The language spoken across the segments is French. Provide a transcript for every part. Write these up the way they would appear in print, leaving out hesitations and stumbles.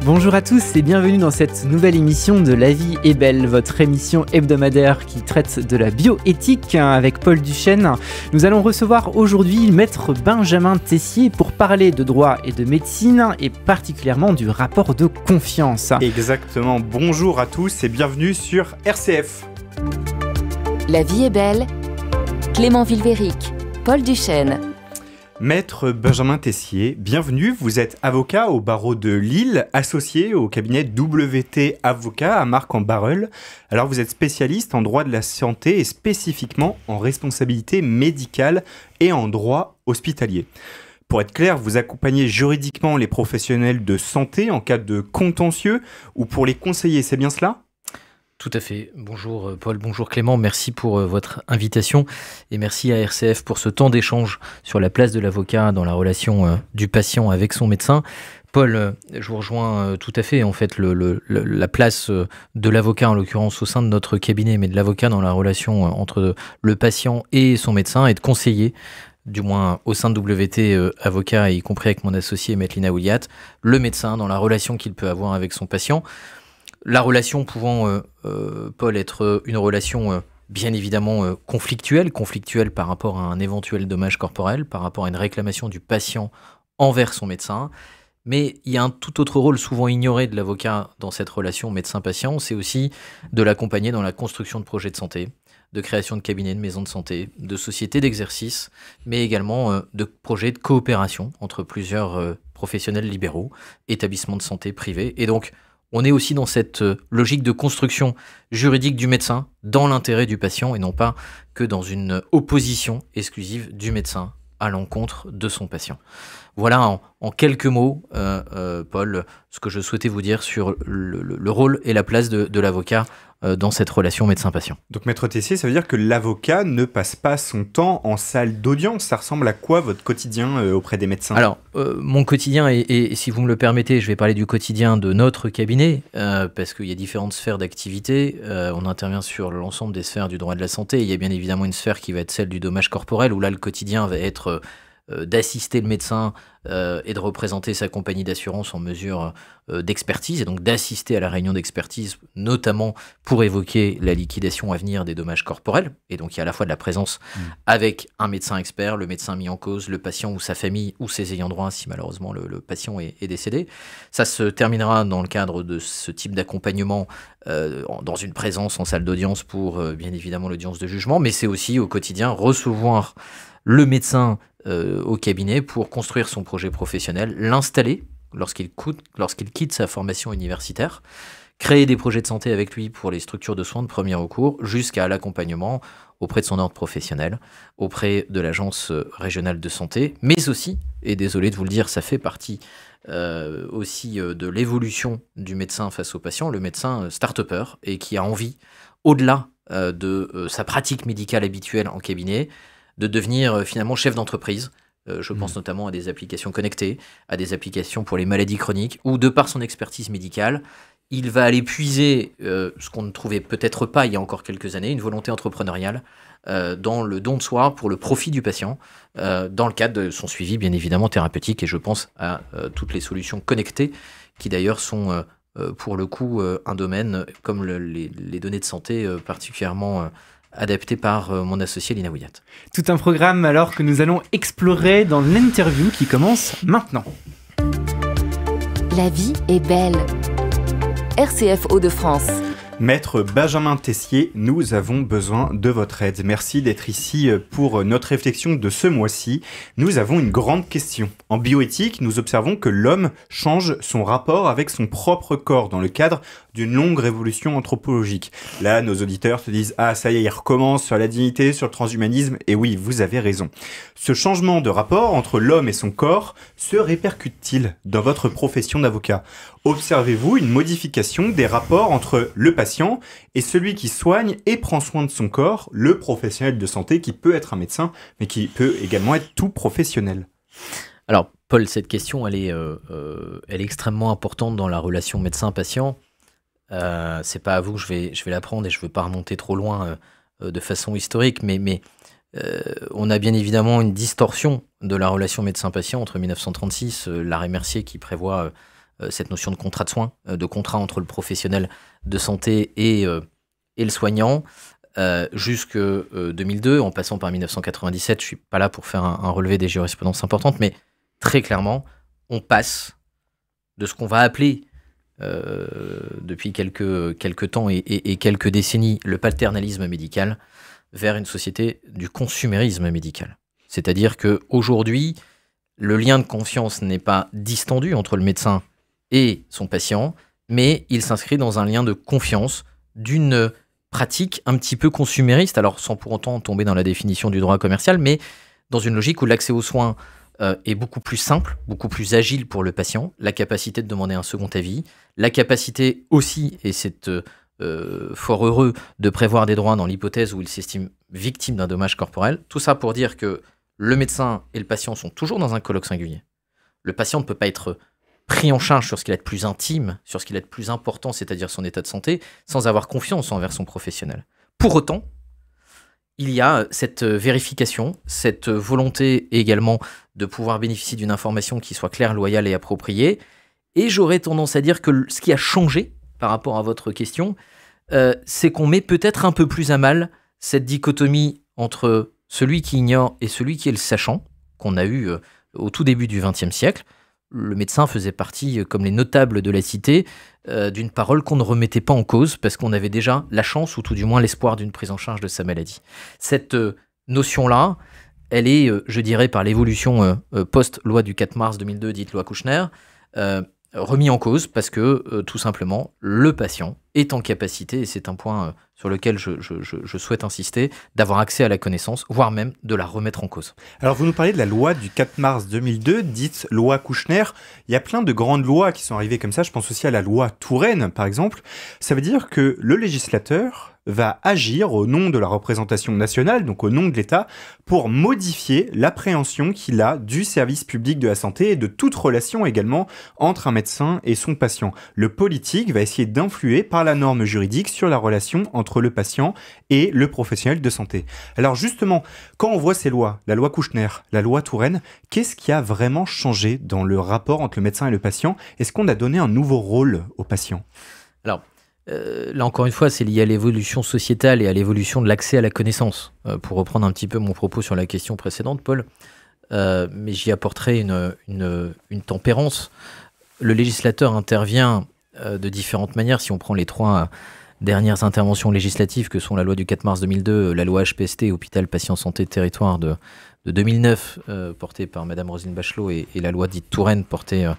Bonjour à tous et bienvenue dans cette nouvelle émission de La vie est belle, votre émission hebdomadaire qui traite de la bioéthique avec Paul Duchesne. Nous allons recevoir aujourd'hui Maître Benjamin Tessier pour parler de droit et de médecine et particulièrement du rapport de confiance. Exactement, bonjour à tous et bienvenue sur RCF. La vie est belle, Clément Vilvéric, Paul Duchesne. Maître Benjamin Tessier, bienvenue, vous êtes avocat au barreau de Lille, associé au cabinet WT Avocat à Marcq-en-Barœul. Alors vous êtes spécialiste en droit de la santé et spécifiquement en responsabilité médicale et en droit hospitalier. Pour être clair, vous accompagnez juridiquement les professionnels de santé en cas de contentieux ou pour les conseiller, c'est bien cela ? Tout à fait. Bonjour Paul, bonjour Clément, merci pour votre invitation et merci à RCF pour ce temps d'échange sur la place de l'avocat dans la relation du patient avec son médecin. Paul, je vous rejoins tout à fait. En fait, la place de l'avocat, en l'occurrence au sein de notre cabinet, mais de l'avocat dans la relation entre le patient et son médecin est de conseiller, du moins au sein de WT Avocat, y compris avec mon associé Maître Lina Ouliat, le médecin dans la relation qu'il peut avoir avec son patient. La relation pouvant, Paul, être une relation bien évidemment conflictuelle par rapport à un éventuel dommage corporel, par rapport à une réclamation du patient envers son médecin. Mais il y a un tout autre rôle souvent ignoré de l'avocat dans cette relation médecin-patient, c'est aussi de l'accompagner dans la construction de projets de santé, de création de cabinets, de maisons de santé, de sociétés d'exercice, mais également de projets de coopération entre plusieurs professionnels libéraux, établissements de santé privés. Et donc, on est aussi dans cette logique de construction juridique du médecin dans l'intérêt du patient et non pas que dans une opposition exclusive du médecin à l'encontre de son patient. Voilà en quelques mots, Paul, ce que je souhaitais vous dire sur le rôle et la place de l'avocat dans cette relation médecin-patient. Donc Maître Tessier, ça veut dire que l'avocat ne passe pas son temps en salle d'audience. Ça ressemble à quoi votre quotidien auprès des médecins ? Alors, mon quotidien, et si vous me le permettez, je vais parler du quotidien de notre cabinet, parce qu'il y a différentes sphères d'activité. On intervient sur l'ensemble des sphères du droit de la santé. Il y a bien évidemment une sphère qui va être celle du dommage corporel, où là, le quotidien va être d'assister le médecin et de représenter sa compagnie d'assurance en mesure d'expertise et donc d'assister à la réunion d'expertise, notamment pour évoquer la liquidation à venir des dommages corporels. Et donc il y a à la fois de la présence avec un médecin expert, le médecin mis en cause, le patient ou sa famille ou ses ayants droit si malheureusement le patient est décédé. Ça se terminera dans le cadre de ce type d'accompagnement dans une présence en salle d'audience pour bien évidemment l'audience de jugement, mais c'est aussi au quotidien recevoir le médecin au cabinet pour construire son projet professionnel, l'installer lorsqu'il quitte sa formation universitaire, créer des projets de santé avec lui pour les structures de soins de premier recours, jusqu'à l'accompagnement auprès de son ordre professionnel, auprès de l'agence régionale de santé, mais aussi, et désolé de vous le dire, ça fait partie aussi de l'évolution du médecin face au patient, le médecin start-upper, et qui a envie, au-delà de sa pratique médicale habituelle en cabinet, de devenir finalement chef d'entreprise. Je pense notamment à des applications connectées, à des applications pour les maladies chroniques, où de par son expertise médicale, il va aller puiser ce qu'on ne trouvait peut-être pas il y a encore quelques années, une volonté entrepreneuriale dans le don de soi pour le profit du patient, dans le cadre de son suivi bien évidemment thérapeutique, et je pense à toutes les solutions connectées qui d'ailleurs sont pour le coup un domaine comme les données de santé particulièrement adapté par mon associé Lina Ouliat. Tout un programme alors que nous allons explorer dans l'interview qui commence maintenant. La vie est belle. RCF Hauts-de-France. Maître Benjamin Tessier, nous avons besoin de votre aide. Merci d'être ici pour notre réflexion de ce mois-ci. Nous avons une grande question. En bioéthique, nous observons que l'homme change son rapport avec son propre corps dans le cadre d'une longue révolution anthropologique. Là, nos auditeurs se disent « Ah, ça y est, il recommence sur la dignité, sur le transhumanisme. » Et oui, vous avez raison. Ce changement de rapport entre l'homme et son corps se répercute-t-il dans votre profession d'avocat ? Observez-vous une modification des rapports entre le patient et celui qui soigne et prend soin de son corps, le professionnel de santé qui peut être un médecin, mais qui peut également être tout professionnel ? Alors, Paul, cette question, elle est extrêmement importante dans la relation médecin-patient. C'est pas à vous que je vais la prendre et je veux pas remonter trop loin de façon historique, mais on a bien évidemment une distorsion de la relation médecin-patient entre 1936, l'arrêt Mercier qui prévoit cette notion de contrat de soins, de contrat entre le professionnel de santé et le soignant, jusque 2002, en passant par 1997. Je ne suis pas là pour faire un relevé des jurisprudences importantes, mais très clairement, on passe de ce qu'on va appeler depuis quelques temps et quelques décennies le paternalisme médical vers une société du consumérisme médical. C'est-à-dire qu'aujourd'hui, le lien de confiance n'est pas distendu entre le médecin et son patient, mais il s'inscrit dans un lien de confiance d'une pratique un petit peu consumériste, alors sans pour autant tomber dans la définition du droit commercial, mais dans une logique où l'accès aux soins est beaucoup plus simple, beaucoup plus agile pour le patient, la capacité de demander un second avis, la capacité aussi, et c'est fort heureux, de prévoir des droits dans l'hypothèse où il s'estime victime d'un dommage corporel. Tout ça pour dire que le médecin et le patient sont toujours dans un colloque singulier. Le patient ne peut pas être pris en charge sur ce qu'il a de plus intime, sur ce qu'il a de plus important, c'est-à-dire son état de santé, sans avoir confiance envers son professionnel. Pour autant, il y a cette vérification, cette volonté également de pouvoir bénéficier d'une information qui soit claire, loyale et appropriée. Et j'aurais tendance à dire que ce qui a changé par rapport à votre question, c'est qu'on met peut-être un peu plus à mal cette dichotomie entre celui qui ignore et celui qui est le sachant, qu'on a eu au tout début du XXe siècle. Le médecin faisait partie, comme les notables de la cité, d'une parole qu'on ne remettait pas en cause parce qu'on avait déjà la chance ou tout du moins l'espoir d'une prise en charge de sa maladie. Cette notion-là, elle est, je dirais, par l'évolution post-loi du 4 mars 2002, dite loi Kouchner, remis en cause parce que, tout simplement, le patient est en capacité, et c'est un point sur lequel je souhaite insister, d'avoir accès à la connaissance, voire même de la remettre en cause. Alors vous nous parlez de la loi du 4 mars 2002, dite loi Kouchner. Il y a plein de grandes lois qui sont arrivées comme ça, je pense aussi à la loi Touraine par exemple. Ça veut dire que le législateur va agir au nom de la représentation nationale, donc au nom de l'État, pour modifier l'appréhension qu'il a du service public de la santé et de toute relation également entre un médecin et son patient. Le politique va essayer d'influer par la norme juridique sur la relation entre le patient et le professionnel de santé. Alors justement, quand on voit ces lois, la loi Kouchner, la loi Touraine, qu'est-ce qui a vraiment changé dans le rapport entre le médecin et le patient? Est-ce qu'on a donné un nouveau rôle au patient? Alors, là encore une fois, c'est lié à l'évolution sociétale et à l'évolution de l'accès à la connaissance. Pour reprendre un petit peu mon propos sur la question précédente, Paul, mais j'y apporterai une tempérance. Le législateur intervient de différentes manières. Si on prend les trois dernières interventions législatives que sont la loi du 4 mars 2002, la loi HPST, Hôpital Patient Santé Territoire de 2009, portée par Madame Roselyne Bachelot, et la loi dite Touraine, portée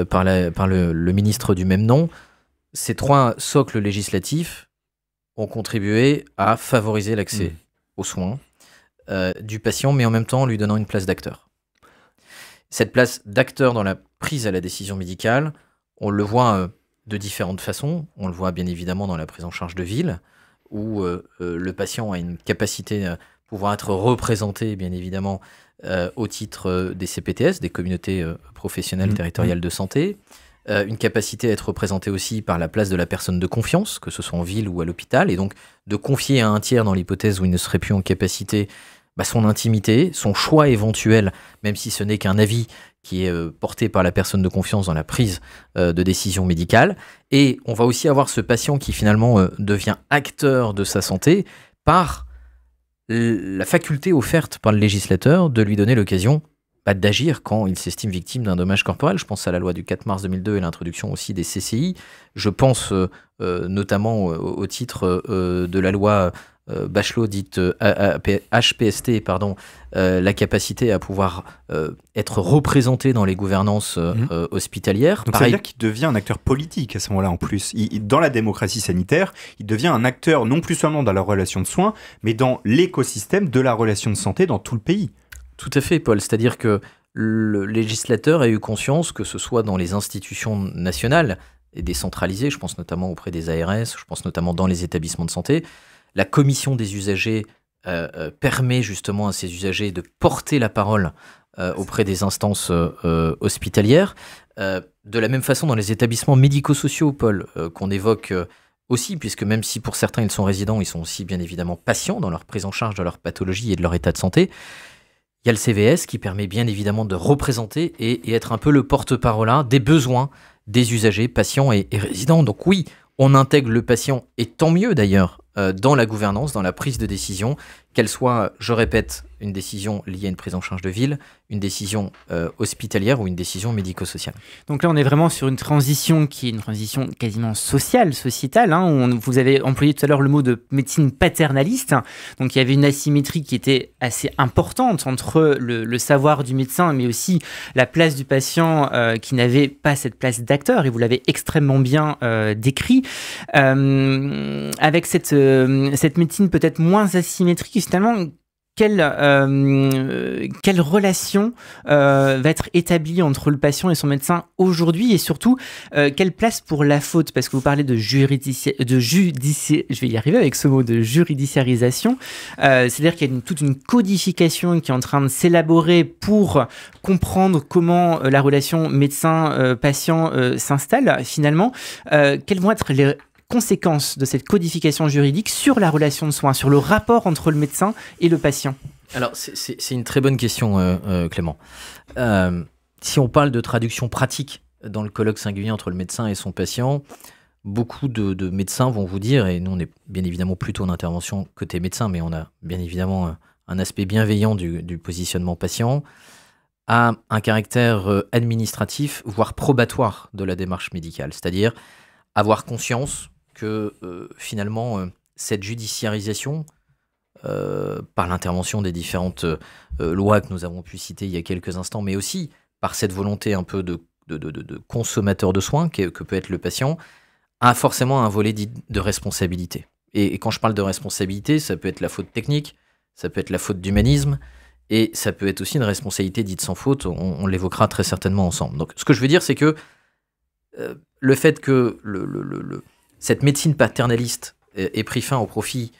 par le ministre du même nom, ces trois socles législatifs ont contribué à favoriser l'accès aux soins du patient, mais en même temps en lui donnant une place d'acteur. Cette place d'acteur dans la prise à la décision médicale, on le voit de différentes façons. On le voit bien évidemment dans la prise en charge de ville, où le patient a une capacité à pouvoir être représenté, bien évidemment, au titre des CPTS, des communautés professionnelles territoriales de santé, une capacité à être représenté aussi par la place de la personne de confiance, que ce soit en ville ou à l'hôpital, et donc de confier à un tiers, dans l'hypothèse où il ne serait plus en capacité, son intimité, son choix éventuel, même si ce n'est qu'un avis qui est porté par la personne de confiance dans la prise de décision médicale. Et on va aussi avoir ce patient qui finalement devient acteur de sa santé par la faculté offerte par le législateur de lui donner l'occasion d'agir quand il s'estime victime d'un dommage corporel. Je pense à la loi du 4 mars 2002 et l'introduction aussi des CCI. Je pense notamment au titre de la loi Bachelot dite HPST, la capacité à pouvoir être représenté dans les gouvernances hospitalières. Donc ça veut dire qu'il devient un acteur politique à ce moment-là en plus. Dans la démocratie sanitaire, il devient un acteur non plus seulement dans la relation de soins, mais dans l'écosystème de la relation de santé dans tout le pays. Tout à fait, Paul. C'est-à-dire que le législateur a eu conscience que ce soit dans les institutions nationales et décentralisées, je pense notamment auprès des ARS, je pense notamment dans les établissements de santé, la commission des usagers permet justement à ces usagers de porter la parole auprès des instances hospitalières. De la même façon, dans les établissements médico-sociaux, Paul, qu'on évoque aussi, puisque même si pour certains ils sont résidents, ils sont aussi bien évidemment patients dans leur prise en charge de leur pathologie et de leur état de santé. Il y a le CVS qui permet bien évidemment de représenter et être un peu le porte-parole des besoins des usagers, patients et résidents. Donc oui, on intègre le patient, et tant mieux d'ailleurs, dans la gouvernance, dans la prise de décision, qu'elle soit, je répète, une décision liée à une prise en charge de ville, une décision hospitalière ou une décision médico-sociale. Donc là, on est vraiment sur une transition qui est une transition quasiment sociale, sociétale. Vous avez employé tout à l'heure le mot de médecine paternaliste. Donc il y avait une asymétrie qui était assez importante entre le savoir du médecin, mais aussi la place du patient qui n'avait pas cette place d'acteur. Et vous l'avez extrêmement bien décrit. Avec cette médecine peut-être moins asymétrique, finalement, quelle relation va être établie entre le patient et son médecin aujourd'hui, et surtout quelle place pour la faute, parce que vous parlez de je vais y arriver avec ce mot, de juridiciarisation, c'est-à-dire qu'il y a toute une codification qui est en train de s'élaborer pour comprendre comment la relation médecin-patient s'installe finalement. Quelles vont être les conséquences de cette codification juridique sur la relation de soins, sur le rapport entre le médecin et le patient? Alors, c'est une très bonne question, Clément. Si on parle de traduction pratique dans le colloque singulier entre le médecin et son patient, beaucoup de médecins vont vous dire, et nous on est bien évidemment plutôt en intervention côté médecin, mais on a bien évidemment un aspect bienveillant du positionnement patient, a un caractère administratif, voire probatoire de la démarche médicale, c'est-à-dire avoir conscience que finalement cette judiciarisation, par l'intervention des différentes lois que nous avons pu citer il y a quelques instants, mais aussi par cette volonté un peu de consommateur de soins que peut être le patient, a forcément un volet dit de responsabilité. Et quand je parle de responsabilité, ça peut être la faute technique, ça peut être la faute d'humanisme, et ça peut être aussi une responsabilité dite sans faute, on l'évoquera très certainement ensemble. Donc ce que je veux dire, c'est que le fait que cette médecine paternaliste ait pris fin au profit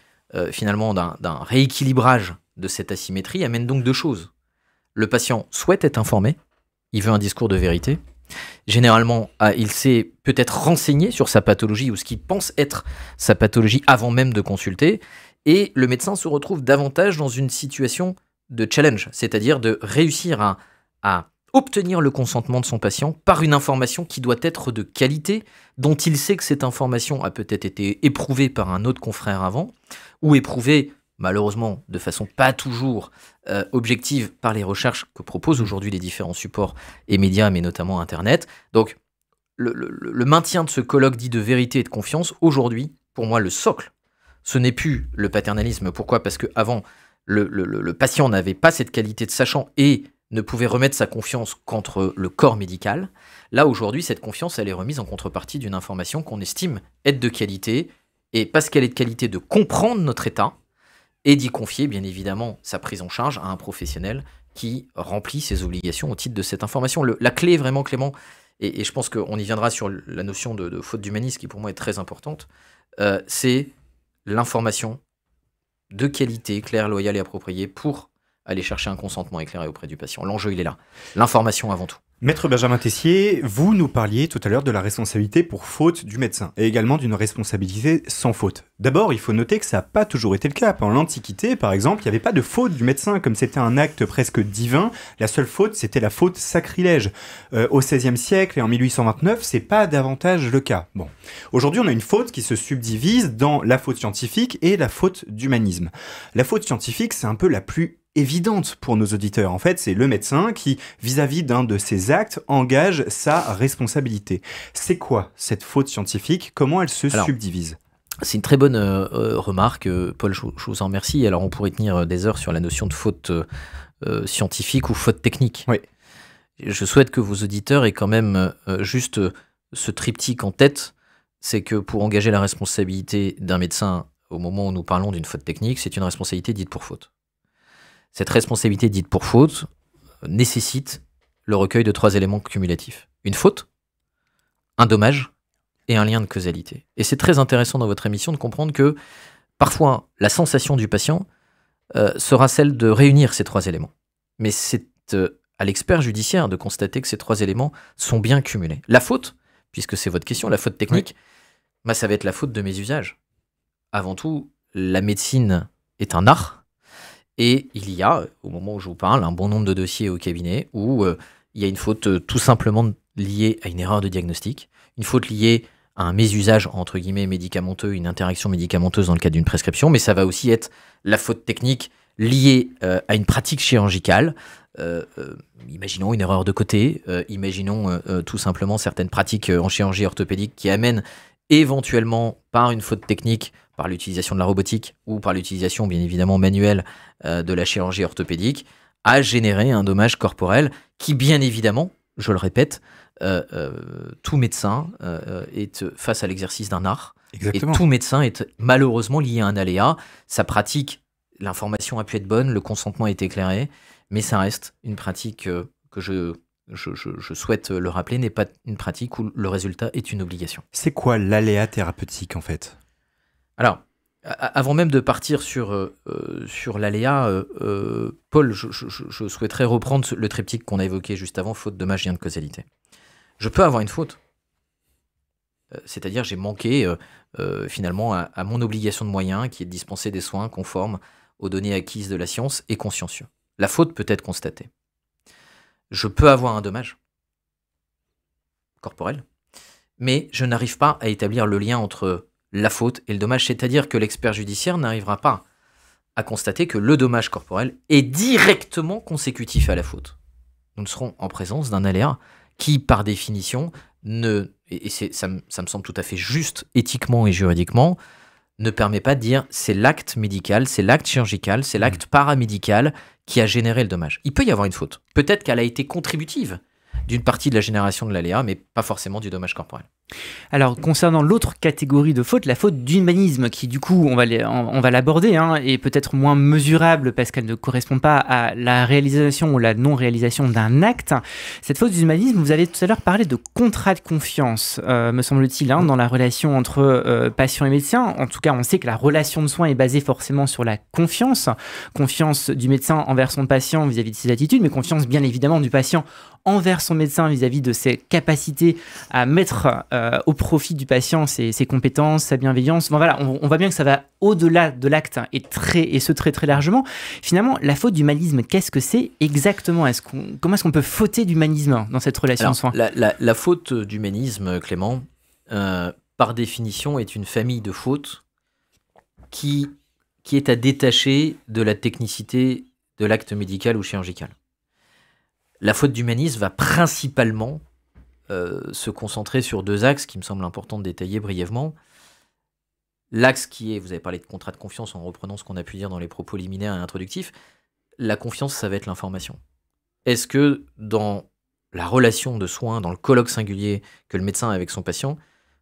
finalement d'un rééquilibrage de cette asymétrie amène donc deux choses. Le patient souhaite être informé, il veut un discours de vérité. Généralement, il s'est peut-être renseigné sur sa pathologie ou ce qu'il pense être sa pathologie avant même de consulter, et le médecin se retrouve davantage dans une situation de challenge, c'est-à-dire de réussir à obtenir le consentement de son patient par une information qui doit être de qualité, dont il sait que cette information a peut-être été éprouvée par un autre confrère avant, ou éprouvée, malheureusement, de façon pas toujours objective par les recherches que proposent aujourd'hui les différents supports et médias, mais notamment Internet. Donc, le maintien de ce colloque dit de vérité et de confiance, aujourd'hui, pour moi, le socle, ce n'est plus le paternalisme. Pourquoi ? Parce qu'avant, le patient n'avait pas cette qualité de sachant et ne pouvait remettre sa confiance qu'entre le corps médical. Là, aujourd'hui, cette confiance, elle est remise en contrepartie d'une information qu'on estime être de qualité, et parce qu'elle est de qualité, de comprendre notre état, et d'y confier, bien évidemment, sa prise en charge à un professionnel qui remplit ses obligations au titre de cette information. La clé, vraiment, Clément, et je pense qu'on y viendra sur la notion de faute d'humanisme, qui pour moi est très importante, c'est l'information de qualité, claire, loyale et appropriée pour aller chercher un consentement éclairé auprès du patient. L'enjeu, il est là. L'information avant tout. Maître Benjamin Tessier, vous nous parliez tout à l'heure de la responsabilité pour faute du médecin et également d'une responsabilité sans faute. D'abord, il faut noter que ça n'a pas toujours été le cas. Pendant l'Antiquité, par exemple, il n'y avait pas de faute du médecin, comme c'était un acte presque divin. La seule faute, c'était la faute sacrilège. Au XVIe siècle et en 1829, c'est pas davantage le cas. Bon. Aujourd'hui, on a une faute qui se subdivise dans la faute scientifique et la faute d'humanisme. La faute scientifique, c'est un peu la plus évidente pour nos auditeurs. En fait, c'est le médecin qui, vis-à-vis d'un de ses actes, engage sa responsabilité. C'est quoi cette faute scientifique ? Comment elle se subdivise ? C'est une très bonne remarque, Paul, je vous en remercie. Alors, on pourrait tenir des heures sur la notion de faute scientifique ou faute technique. Oui. Je souhaite que vos auditeurs aient quand même juste ce triptyque en tête, c'est que pour engager la responsabilité d'un médecin au moment où nous parlons d'une faute technique, c'est une responsabilité dite pour faute. Cette responsabilité dite pour faute nécessite le recueil de 3 éléments cumulatifs. Une faute, un dommage et un lien de causalité. Et c'est très intéressant dans votre émission de comprendre que parfois la sensation du patient sera celle de réunir ces 3 éléments. Mais c'est à l'expert judiciaire de constater que ces 3 éléments sont bien cumulés. La faute, puisque c'est votre question, la faute technique, oui. Ça va être la faute de mes usages. Avant tout, la médecine est un art. Et il y a, au moment où je vous parle, un bon nombre de dossiers au cabinet où il y a une faute tout simplement liée à une erreur de diagnostic, une faute liée à un mésusage, entre guillemets, médicamenteux, une interaction médicamenteuse dans le cadre d'une prescription, mais ça va aussi être la faute technique liée à une pratique chirurgicale. Imaginons une erreur de côté, imaginons tout simplement certaines pratiques en chirurgie orthopédique qui amènent éventuellement par une faute technique, par l'utilisation de la robotique ou par l'utilisation bien évidemment manuelle de la chirurgie orthopédique, à générer un dommage corporel qui bien évidemment, je le répète, tout médecin est face à l'exercice d'un art. Exactement. Et tout médecin est malheureusement lié à un aléa. Sa pratique, l'information a pu être bonne, le consentement est éclairé, mais ça reste une pratique que je souhaite le rappeler, n'est pas une pratique où le résultat est une obligation. C'est quoi l'aléa thérapeutique en fait? Alors, avant même de partir sur l'aléa, Paul, je souhaiterais reprendre le triptyque qu'on a évoqué juste avant, faute, dommage, lien de causalité. Je peux avoir une faute. C'est-à-dire j'ai manqué finalement à mon obligation de moyens qui est de dispenser des soins conformes aux données acquises de la science et consciencieux. La faute peut être constatée. Je peux avoir un dommage corporel, mais je n'arrive pas à établir le lien entre la faute et le dommage, c'est-à-dire que l'expert judiciaire n'arrivera pas à constater que le dommage corporel est directement consécutif à la faute. Nous serons en présence d'un aléa qui, par définition, ça me semble tout à fait juste éthiquement et juridiquement, ne permet pas de dire c'est l'acte médical, c'est l'acte chirurgical, c'est l'acte paramédical qui a généré le dommage. Il peut y avoir une faute. Peut-être qu'elle a été contributive d'une partie de la génération de l'aléa, mais pas forcément du dommage corporel. Alors, concernant l'autre catégorie de faute, la faute d'humanisme, qui du coup, on va l'aborder, est peut-être moins mesurable parce qu'elle ne correspond pas à la réalisation ou la non-réalisation d'un acte. Cette faute d'humanisme, vous avez tout à l'heure parlé de contrat de confiance, me semble-t-il, dans la relation entre patient et médecin. En tout cas, on sait que la relation de soins est basée forcément sur la confiance. Confiance du médecin envers son patient vis-à-vis de ses attitudes, mais confiance bien évidemment du patient envers son médecin vis-à-vis de ses capacités à mettre au profit du patient ses compétences, sa bienveillance. Bon, voilà, on voit bien que ça va au-delà de l'acte et ce très très largement. Finalement, la faute d'humanisme, qu'est-ce que c'est exactement? Comment est-ce qu'on peut fauter d'humanisme dans cette relation de soins? La faute d'humanisme, Clément, par définition, est une famille de fautes qui est à détacher de la technicité de l'acte médical ou chirurgical. La faute d'humanisme va principalement se concentrer sur deux axes qui me semblent importants de détailler brièvement. L'axe qui est, vous avez parlé de contrat de confiance en reprenant ce qu'on a pu dire dans les propos liminaires et introductifs, la confiance, ça va être l'information. Est-ce que dans la relation de soins, dans le colloque singulier que le médecin a avec son patient,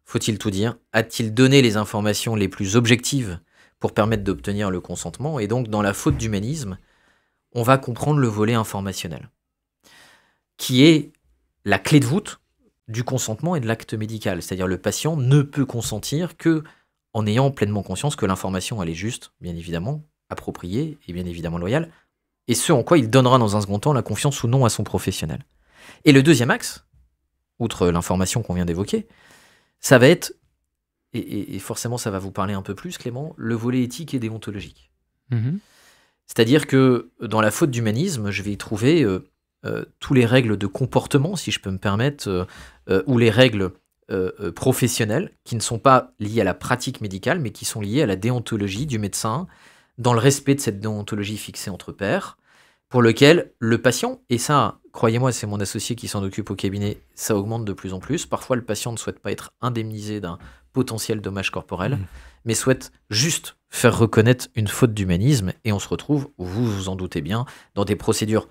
faut-il tout dire? A-t-il donné les informations les plus objectives pour permettre d'obtenir le consentement? Et donc, dans la faute d'humanisme, on va comprendre le volet informationnel, qui est la clé de voûte du consentement et de l'acte médical. C'est-à-dire le patient ne peut consentir que en ayant pleinement conscience que l'information elle est juste, bien évidemment, appropriée et bien évidemment loyale, et ce en quoi il donnera dans un second temps la confiance ou non à son professionnel. Et le deuxième axe, outre l'information qu'on vient d'évoquer, ça va être, et forcément ça va vous parler un peu plus Clément, le volet éthique et déontologique. C'est-à-dire que dans la faute d'humanisme, je vais y trouver tous les règles de comportement, si je peux me permettre, ou les règles professionnelles qui ne sont pas liées à la pratique médicale, mais qui sont liées à la déontologie du médecin, dans le respect de cette déontologie fixée entre pairs, pour lequel le patient, et ça, croyez-moi, c'est mon associé qui s'en occupe au cabinet, ça augmente de plus en plus. Parfois, le patient ne souhaite pas être indemnisé d'un potentiel dommage corporel, mais souhaite juste faire reconnaître une faute d'humanisme, et on se retrouve, vous vous en doutez bien, dans des procédures,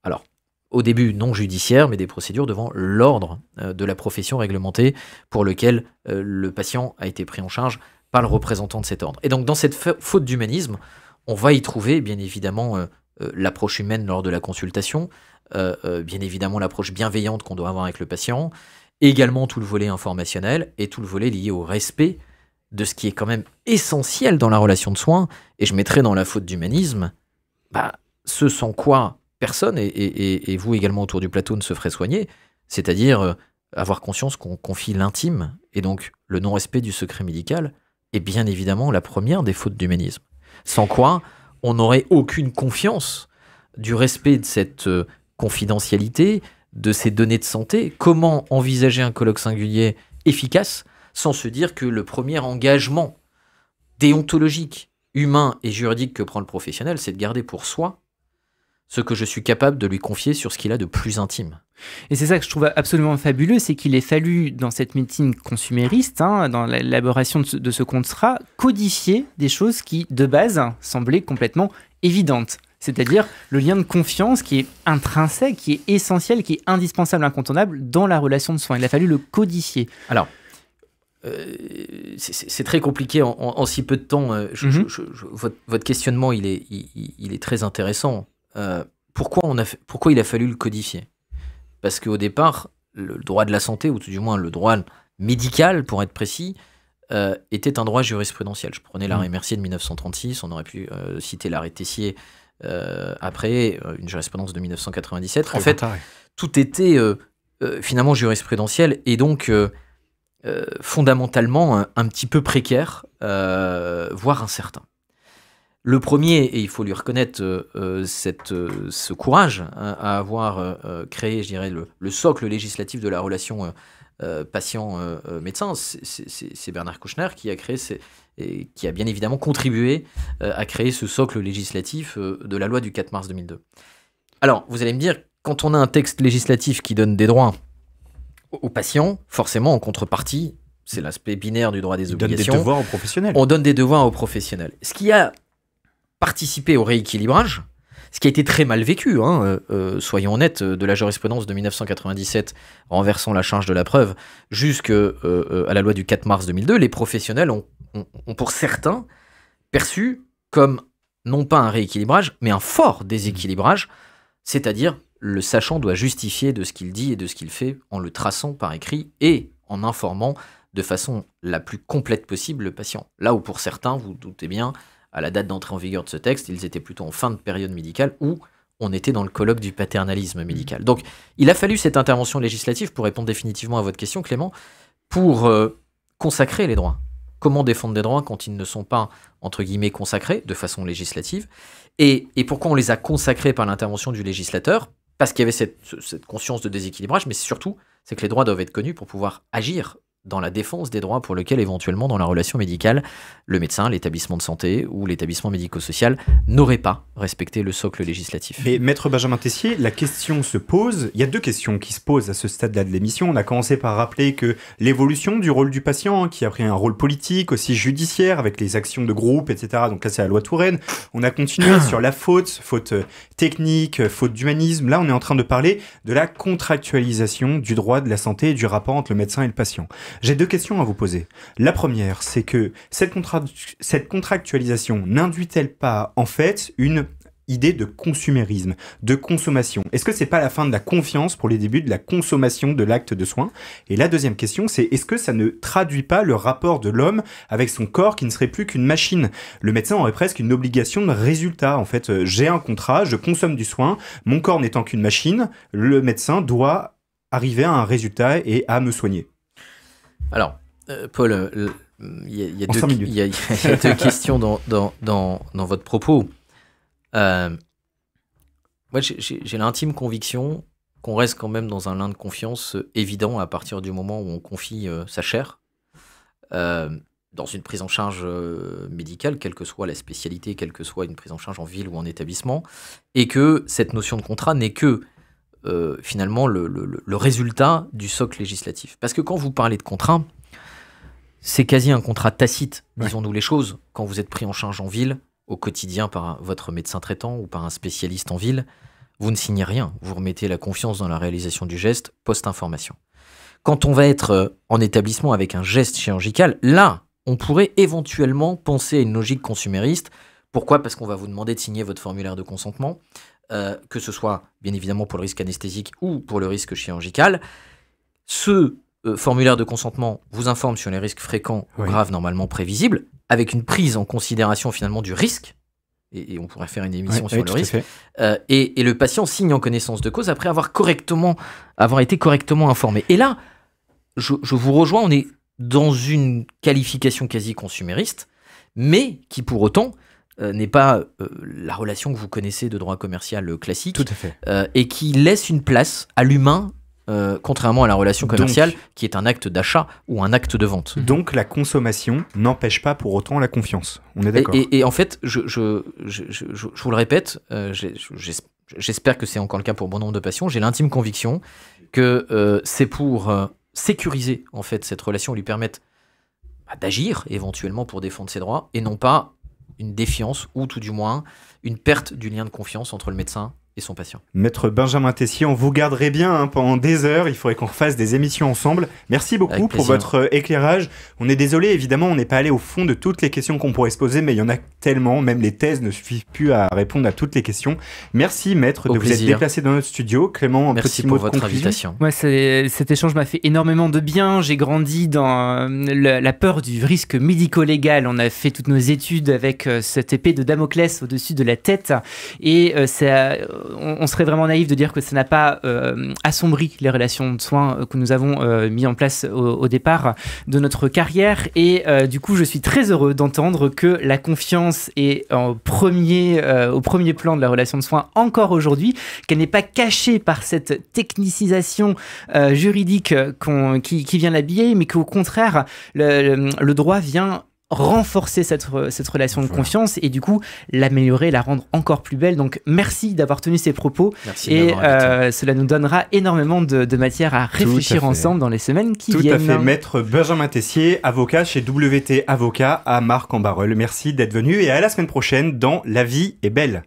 alors, au début non judiciaires, mais des procédures devant l'ordre de la profession réglementée pour lequel le patient a été pris en charge par le représentant de cet ordre. Et donc, dans cette faute d'humanisme, on va y trouver, bien évidemment, l'approche humaine lors de la consultation, bien évidemment l'approche bienveillante qu'on doit avoir avec le patient, également tout le volet informationnel et tout le volet lié au respect de ce qui est quand même essentiel dans la relation de soins, et je mettrai dans la faute d'humanisme, ce sans quoi personne, et vous également autour du plateau, ne se ferait soigner, c'est-à-dire avoir conscience qu'on confie l'intime, et donc le non-respect du secret médical est bien évidemment la première des fautes d'humanisme. Sans quoi, on n'aurait aucune confiance du respect de cette confidentialité, de ces données de santé, comment envisager un colloque singulier efficace sans se dire que le premier engagement déontologique, humain et juridique que prend le professionnel, c'est de garder pour soi ce que je suis capable de lui confier sur ce qu'il a de plus intime. Et c'est ça que je trouve absolument fabuleux, c'est qu'il ait fallu, dans cette médecine consumériste, dans l'élaboration de ce contrat, codifier des choses qui, de base, semblaient complètement évidentes. C'est-à-dire le lien de confiance qui est intrinsèque, qui est essentiel, qui est indispensable, incontournable dans la relation de soins. Il a fallu le codifier. Alors, c'est très compliqué en si peu de temps. Votre questionnement, il est très intéressant. Pourquoi il a fallu le codifier ? Parce qu'au départ, le droit de la santé, ou tout du moins le droit médical, pour être précis, était un droit jurisprudentiel. Je prenais l'arrêt Mercier de 1936, on aurait pu citer l'arrêt Tessier après, une jurisprudence de 1997. En fait, tout était finalement jurisprudentiel et donc fondamentalement un petit peu précaire, voire incertain. Le premier, et il faut lui reconnaître ce courage à avoir créé, je dirais, le socle législatif de la relation patient-médecin, c'est Bernard Kouchner qui a bien évidemment contribué à créer ce socle législatif de la loi du 4 mars 2002. Alors, vous allez me dire, quand on a un texte législatif qui donne des droits aux patients, forcément, en contrepartie, c'est l'aspect binaire du droit des obligations. On donne des devoirs aux professionnels. On donne des devoirs aux professionnels. Ce qui a participé au rééquilibrage, ce qui a été très mal vécu, soyons honnêtes, de la jurisprudence de 1997 renversant la charge de la preuve jusqu'à la loi du 4 mars 2002, les professionnels ont pour certains perçu comme non pas un rééquilibrage, mais un fort déséquilibrage, c'est-à-dire le sachant doit justifier de ce qu'il dit et de ce qu'il fait en le traçant par écrit et en informant de façon la plus complète possible le patient. Là où pour certains, vous doutez bien, à la date d'entrée en vigueur de ce texte, ils étaient plutôt en fin de période médicale où on était dans le colloque du paternalisme médical. Donc, il a fallu cette intervention législative pour répondre définitivement à votre question, Clément, pour consacrer les droits. Comment défendre des droits quand ils ne sont pas, entre guillemets, consacrés de façon législative ? Et pourquoi on les a consacrés par l'intervention du législateur ? Parce qu'il y avait cette conscience de déséquilibrage, mais surtout, c'est que les droits doivent être connus pour pouvoir agir dans la défense des droits pour lesquels, éventuellement, dans la relation médicale, le médecin, l'établissement de santé ou l'établissement médico-social n'aurait pas respecté le socle législatif. Mais Maître Benjamin Tessier, la question se pose, il y a deux questions qui se posent à ce stade-là de l'émission. On a commencé par rappeler que l'évolution du rôle du patient, qui a pris un rôle politique, aussi judiciaire, avec les actions de groupe, etc. Donc là, c'est la loi Touraine. On a continué sur la faute technique, faute d'humanisme. Là, on est en train de parler de la contractualisation du droit de la santé et du rapport entre le médecin et le patient. J'ai deux questions à vous poser. La première, c'est que cette contractualisation n'induit-elle pas, en fait, une idée de consumérisme, de consommation ? Est-ce que c'est pas la fin de la confiance pour les débuts de la consommation de l'acte de soin ? Et la deuxième question, c'est est-ce que ça ne traduit pas le rapport de l'homme avec son corps qui ne serait plus qu'une machine ? Le médecin aurait presque une obligation de résultat. En fait, j'ai un contrat, je consomme du soin, mon corps n'étant qu'une machine, le médecin doit arriver à un résultat et à me soigner. Alors, Paul, il y a deux questions dans votre propos. Moi, j'ai l'intime conviction qu'on reste quand même dans un lien de confiance évident à partir du moment où on confie sa chair dans une prise en charge médicale, quelle que soit la spécialité, quelle que soit une prise en charge en ville ou en établissement, et que cette notion de contrat n'est que finalement le résultat du socle législatif. Parce que quand vous parlez de contrat, c'est quasi un contrat tacite, disons-nous les choses. Quand vous êtes pris en charge en ville, au quotidien par votre médecin traitant ou par un spécialiste en ville, vous ne signez rien. Vous remettez la confiance dans la réalisation du geste post-information. Quand on va être en établissement avec un geste chirurgical, là, on pourrait éventuellement penser à une logique consumériste. Pourquoi ? Parce qu'on va vous demander de signer votre formulaire de consentement, que ce soit bien évidemment pour le risque anesthésique ou pour le risque chirurgical. Ce formulaire de consentement vous informe sur les risques fréquents ou graves normalement prévisibles, avec une prise en considération finalement du risque, et on pourrait faire une émission sur le risque, et le patient signe en connaissance de cause après avoir été correctement informé. Et là, je vous rejoins, on est dans une qualification quasi consumériste, mais qui pour autant n'est pas la relation que vous connaissez de droit commercial classique. Tout à fait. Et qui laisse une place à l'humain, contrairement à la relation commerciale, qui est un acte d'achat ou un acte de vente. Donc la consommation n'empêche pas pour autant la confiance. On est d'accord. Et en fait, je vous le répète, j'espère que c'est encore le cas pour bon nombre de patients, j'ai l'intime conviction que c'est pour sécuriser en fait cette relation, lui permettre d'agir éventuellement pour défendre ses droits, et non pas une défiance ou tout du moins une perte du lien de confiance entre le médecin et son patient. Maître Benjamin Tessier, on vous garderait bien pendant des heures, il faudrait qu'on refasse des émissions ensemble. Merci beaucoup pour votre éclairage. On est désolé, évidemment, on n'est pas allé au fond de toutes les questions qu'on pourrait se poser, mais il y en a tellement, même les thèses ne suffisent plus à répondre à toutes les questions. Merci maître de vous être déplacé dans notre studio. Clément, un merci petit mot pour votre invitation. Ouais, cet échange m'a fait énormément de bien. J'ai grandi dans la peur du risque médico-légal. On a fait toutes nos études avec cette épée de Damoclès au-dessus de la tête, et on serait vraiment naïf de dire que ça n'a pas assombri les relations de soins que nous avons mis en place au départ de notre carrière. Et du coup, je suis très heureux d'entendre que la confiance est au premier plan de la relation de soins encore aujourd'hui, qu'elle n'est pas cachée par cette technicisation juridique qui vient l'habiller, mais qu'au contraire, le droit vient renforcer cette relation de confiance et du coup l'améliorer, la rendre encore plus belle. Donc merci d'avoir tenu ces propos. Merci et cela nous donnera énormément de matière à réfléchir ensemble dans les semaines qui viennent. Tout à fait. Maître Benjamin Tessier, avocat chez WT Avocat à Marc-en-Barœul. Merci d'être venu et à la semaine prochaine dans La vie est belle.